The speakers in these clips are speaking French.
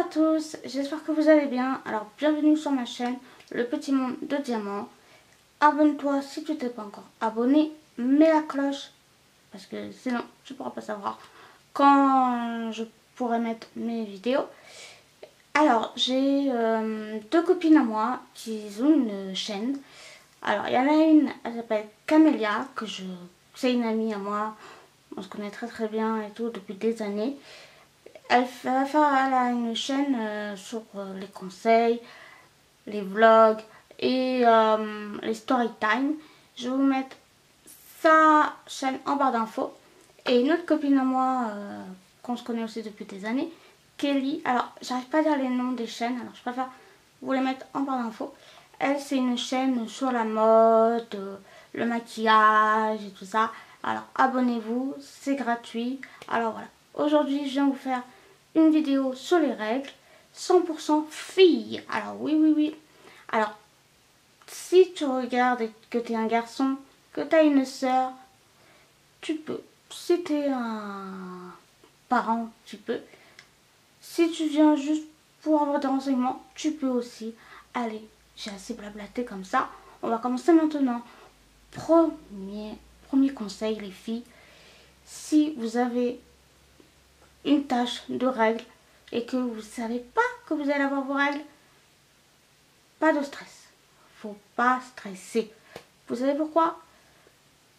à tous, j'espère que vous allez bien. Alors bienvenue sur ma chaîne, le petit monde de diamant. Abonne-toi si tu t'es pas encore abonné, mets la cloche, parce que sinon tu pourras pas savoir quand je pourrai mettre mes vidéos. Alors j'ai deux copines à moi qui ont une chaîne. Alors il y en a une, elle s'appelle Camélia, c'est une amie à moi. On se connaît très très bien et tout depuis des années. Elle a une chaîne sur les conseils, les vlogs et les story time. Je vais vous mettre sa chaîne en barre d'infos. Et une autre copine à moi qu'on se connaît aussi depuis des années, Kelly. Alors, j'arrive pas à dire les noms des chaînes, alors je préfère vous les mettre en barre d'infos. Elle, c'est une chaîne sur la mode, le maquillage et tout ça. Alors, abonnez-vous, c'est gratuit. Alors voilà, aujourd'hui, je viens vous faire une vidéo sur les règles 100% filles. Alors oui, oui, oui. Alors, si tu regardes et que tu es un garçon, que tu as une soeur, tu peux. Si tu es un parent, tu peux. Si tu viens juste pour avoir des renseignements, tu peux aussi. Allez, j'ai assez blablaté comme ça. On va commencer maintenant. Premier conseil, les filles. Si vous avez une tache de règles et que vous ne savez pas que vous allez avoir vos règles, pas de stress. Faut pas stresser. Vous savez pourquoi?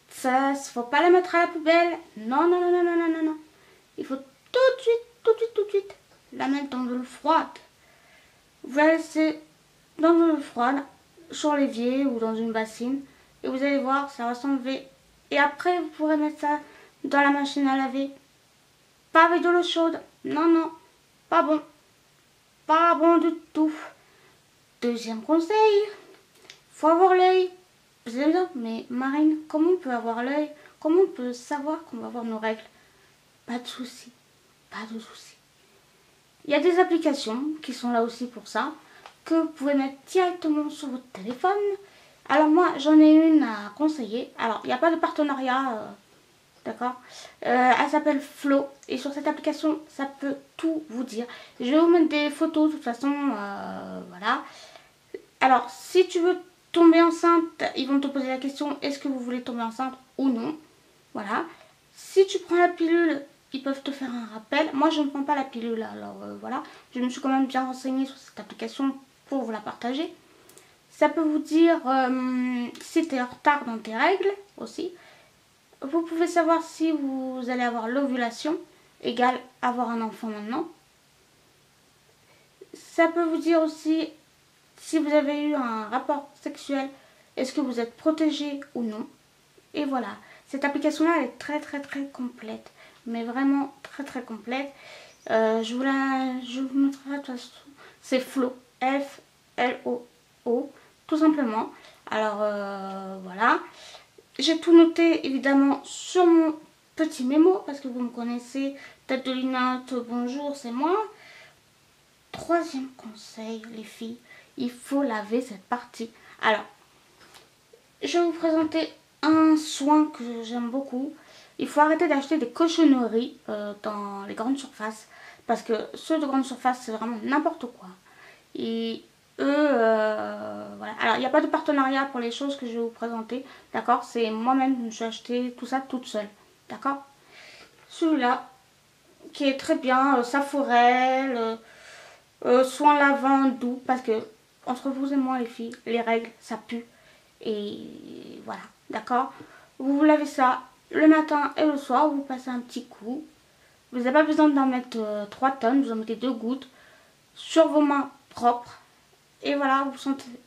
Ça, faut pas la mettre à la poubelle. Non, non, non, non, non, non, non, non. Il faut tout de suite, tout de suite, tout de suite la mettre dans de l'eau froide. Vous la laissez dans de l'eau froide, sur l'évier ou dans une bassine. Et vous allez voir, ça va s'enlever. Et après, vous pourrez mettre ça dans la machine à laver. Pas avec de l'eau chaude. Non, non. Pas bon. Pas bon du tout. Deuxième conseil. Faut avoir l'œil. Vous allez me dire, mais Marine, comment on peut avoir l'œil? Comment on peut savoir qu'on va avoir nos règles? Pas de souci. Pas de souci. Il y a des applications qui sont là aussi pour ça, que vous pouvez mettre directement sur votre téléphone. Alors moi, j'en ai une à conseiller. Alors, il n'y a pas de partenariat, d'accord. Elle s'appelle Flow. Et sur cette application, ça peut tout vous dire. Je vais vous mettre des photos, de toute façon, voilà. Alors, si tu veux tomber enceinte, ils vont te poser la question, est-ce que vous voulez tomber enceinte ou non? Voilà. Si tu prends la pilule, ils peuvent te faire un rappel. Moi, je ne prends pas la pilule, alors voilà. Je me suis quand même bien renseignée sur cette application pour vous la partager. Ça peut vous dire si tu es en retard dans tes règles aussi. Vous pouvez savoir si vous allez avoir l'ovulation, égale avoir un enfant maintenant. Ça peut vous dire aussi si vous avez eu un rapport sexuel, est-ce que vous êtes protégé ou non. Et voilà, cette application-là, elle est très très très complète. Mais vraiment très très complète. Je vous montrerai de toute façon. C'est Flow, F-L-O-O, tout simplement. Alors voilà. J'ai tout noté évidemment sur mon petit mémo, parce que vous me connaissez, tête de linotte, bonjour, c'est moi. Troisième conseil, les filles, il faut laver cette partie. Alors, je vais vous présenter un soin que j'aime beaucoup. Il faut arrêter d'acheter des cochonneries dans les grandes surfaces, parce que ceux de grande surface, c'est vraiment n'importe quoi. Et eux, voilà. Alors, il n'y a pas de partenariat pour les choses que je vais vous présenter, d'accord? C'est moi-même, je me suis acheté tout ça toute seule, d'accord? Celui-là, qui est très bien, Saforel, soin lavant doux, parce que entre vous et moi les filles, les règles ça pue. Et voilà, d'accord. Vous lavez ça le matin et le soir, vous passez un petit coup. Vous n'avez pas besoin d'en mettre 3 tonnes, vous en mettez 2 gouttes sur vos mains propres. Et voilà,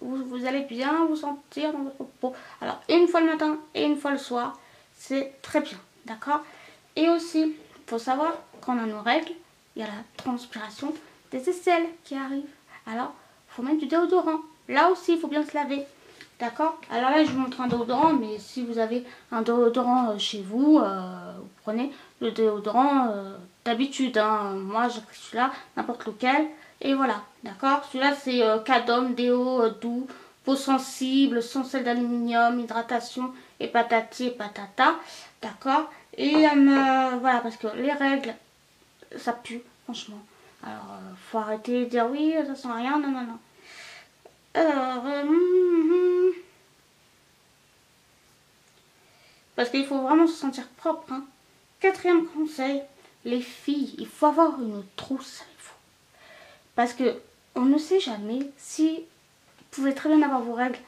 vous allez bien vous sentir dans votre peau. Alors une fois le matin et une fois le soir, c'est très bien, d'accord. Et aussi, il faut savoir qu'on a nos règles, il y a la transpiration des aisselles qui arrivent. Alors, il faut mettre du déodorant. Là aussi, il faut bien se laver. D'accord? Alors là, je vous montre un déodorant, mais si vous avez un déodorant chez vous, vous prenez le déodorant d'habitude. Hein. Moi, j'ai pris celui-là, n'importe lequel. Et voilà, d'accord? Celui-là, c'est Cadom, déo, doux, peau sensible, sans sel d'aluminium, hydratation, et patati et patata. D'accord? Et voilà, parce que les règles, ça pue, franchement. Alors, faut arrêter de dire oui, ça sent rien, non, non, non. Alors, parce qu'il faut vraiment se sentir propre. Hein. Quatrième conseil, les filles, il faut avoir une trousse. Parce que on ne sait jamais si vous pouvez très bien avoir vos règles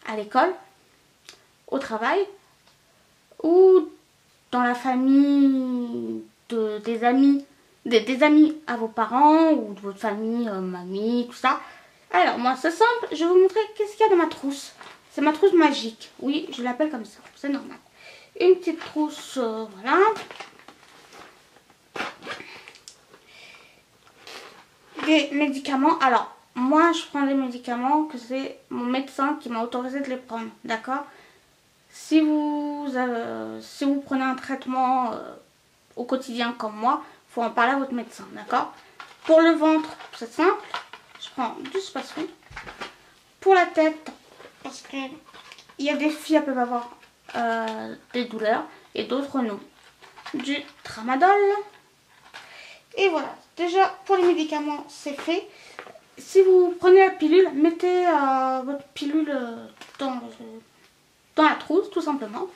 à l'école, au travail ou dans la famille des amis, des amis à vos parents ou de votre famille, mamie, tout ça. Alors moi c'est simple, je vais vous montrer qu'est-ce qu'il y a dans ma trousse. C'est ma trousse magique, oui je l'appelle comme ça, c'est normal. Une petite trousse, voilà. Des médicaments, alors moi je prends des médicaments que c'est mon médecin qui m'a autorisé de les prendre, d'accord. Si vous prenez un traitement au quotidien comme moi, il faut en parler à votre médecin, d'accord. Pour le ventre, c'est simple, je prends du Spasfon. Pour la tête, parce que il y a des filles qui peuvent avoir des douleurs et d'autres non. Du Tramadol. Et voilà, déjà pour les médicaments, c'est fait. Si vous prenez la pilule, mettez votre pilule dans la trousse, tout simplement.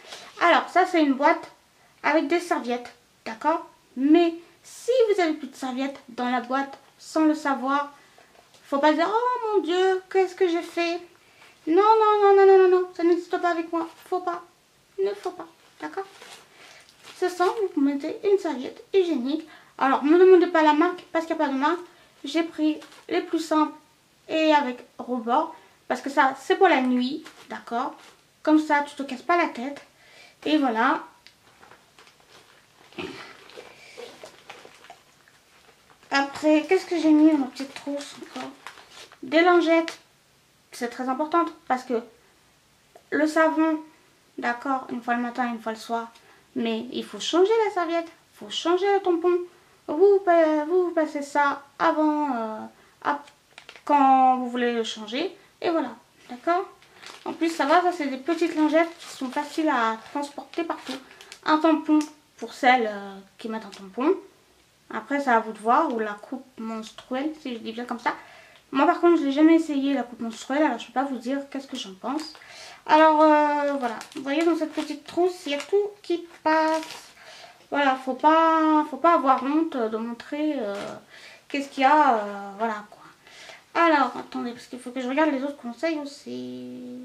Alors, ça, c'est une boîte avec des serviettes, d'accord? Mais si vous avez plus de serviettes dans la boîte sans le savoir, faut pas dire, oh mon Dieu, qu'est-ce que j'ai fait? Non, non, non, non, non, non, non, ça n'existe pas avec moi. Faut pas. Il ne faut pas, d'accord? C'est simple, vous mettez une serviette hygiénique. Alors, ne me demandez pas la marque, parce qu'il n'y a pas de marque. J'ai pris les plus simples et avec rebord. Parce que ça, c'est pour la nuit, d'accord? Comme ça, tu te casses pas la tête. Et voilà. Après, qu'est-ce que j'ai mis dans ma petite trousse encore? Des lingettes. C'est très important parce que le savon, d'accord, une fois le matin, une fois le soir. Mais il faut changer la serviette, il faut changer le tampon. Vous passez ça avant, quand vous voulez le changer. Et voilà, d'accord? En plus, ça va, ça c'est des petites lingettes qui sont faciles à transporter partout. Un tampon pour celles qui mettent un tampon. Après, c'est à vous de voir. Ou la coupe menstruelle, si je dis bien comme ça. Moi, par contre, je n'ai jamais essayé la coupe menstruelle. Alors, je ne peux pas vous dire qu'est-ce que j'en pense. Alors, voilà. Vous voyez, dans cette petite trousse, il y a tout qui passe. Voilà, faut pas avoir honte de montrer qu'est-ce qu'il y a. Voilà, quoi. Alors, attendez, parce qu'il faut que je regarde les autres conseils aussi.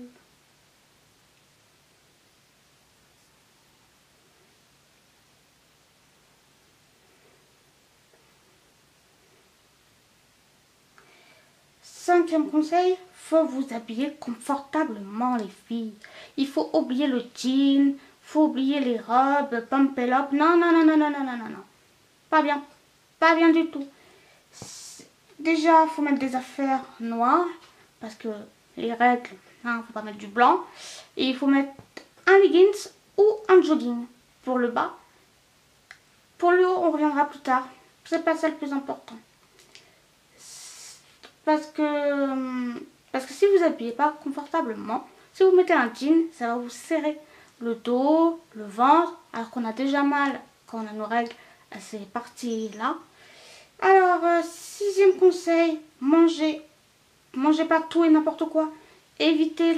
Cinquième conseil, faut vous habiller confortablement les filles. Il faut oublier le jean, faut oublier les robes, pump it up. Non, non, non, non, non, non, non, non, non. Pas bien. Pas bien du tout. Déjà, faut mettre des affaires noires, parce que les règles, hein, faut pas mettre du blanc. Et il faut mettre un leggings ou un jogging pour le bas. Pour le haut, on reviendra plus tard. C'est pas ça le plus important. Parce que si vous habillez pas confortablement, si vous mettez un jean, ça va vous serrer le dos, le ventre, alors qu'on a déjà mal quand on a nos règles à ces parties-là. Alors, sixième conseil, mangez. Mangez pas tout et n'importe quoi. Évitez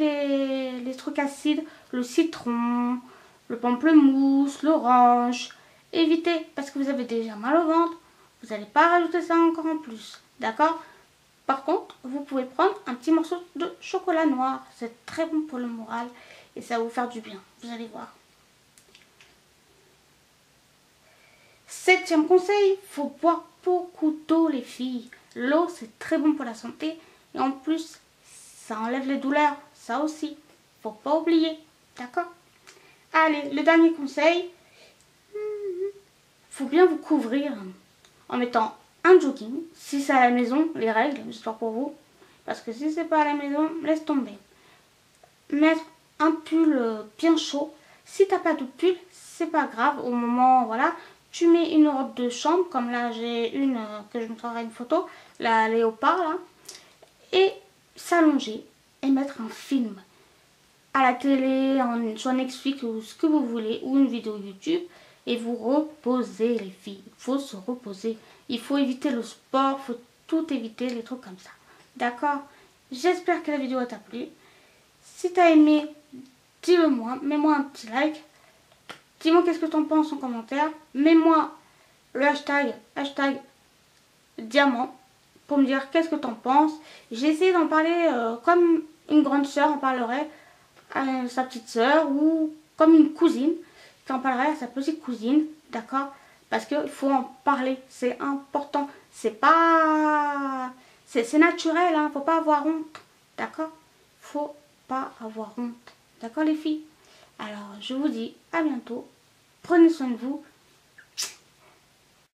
les trucs acides, le citron, le pamplemousse, l'orange. Évitez, parce que vous avez déjà mal au ventre. Vous n'allez pas rajouter ça encore en plus. D'accord? Par contre, vous pouvez prendre un petit morceau de chocolat noir. C'est très bon pour le moral et ça va vous faire du bien. Vous allez voir. Septième conseil, faut boire beaucoup d'eau les filles. L'eau c'est très bon pour la santé et en plus ça enlève les douleurs. Ça aussi, faut pas oublier. D'accord? Allez, le dernier conseil, faut bien vous couvrir en mettant un jogging. Si c'est à la maison, les règles, j'espère pour vous. Parce que si c'est pas à la maison, laisse tomber. Mettre un pull bien chaud. Si t'as pas de pull, c'est pas grave. Au moment, voilà, tu mets une robe de chambre. Comme là, j'ai une que je vous montrerai une photo. La léopard, là. Et s'allonger et mettre un film. À la télé, sur Netflix ou ce que vous voulez. Ou une vidéo YouTube. Et vous reposez les filles. Il faut se reposer. Il faut éviter le sport, il faut tout éviter, les trucs comme ça. D'accord? J'espère que la vidéo t'a plu. Si t'as aimé, dis-le moi, mets-moi un petit like. Dis-moi qu'est-ce que t'en penses en commentaire. Mets-moi le hashtag diamant pour me dire qu'est-ce que t'en penses. J'ai essayé d'en parler comme une grande soeur en parlerait à sa petite soeur ou comme une cousine qui en parlerait à sa petite cousine, d'accord? Parce qu'il faut en parler, c'est important. C'est pas... C'est naturel, hein, faut pas avoir honte, d'accord? Faut pas avoir honte, d'accord les filles? Alors, je vous dis à bientôt. Prenez soin de vous.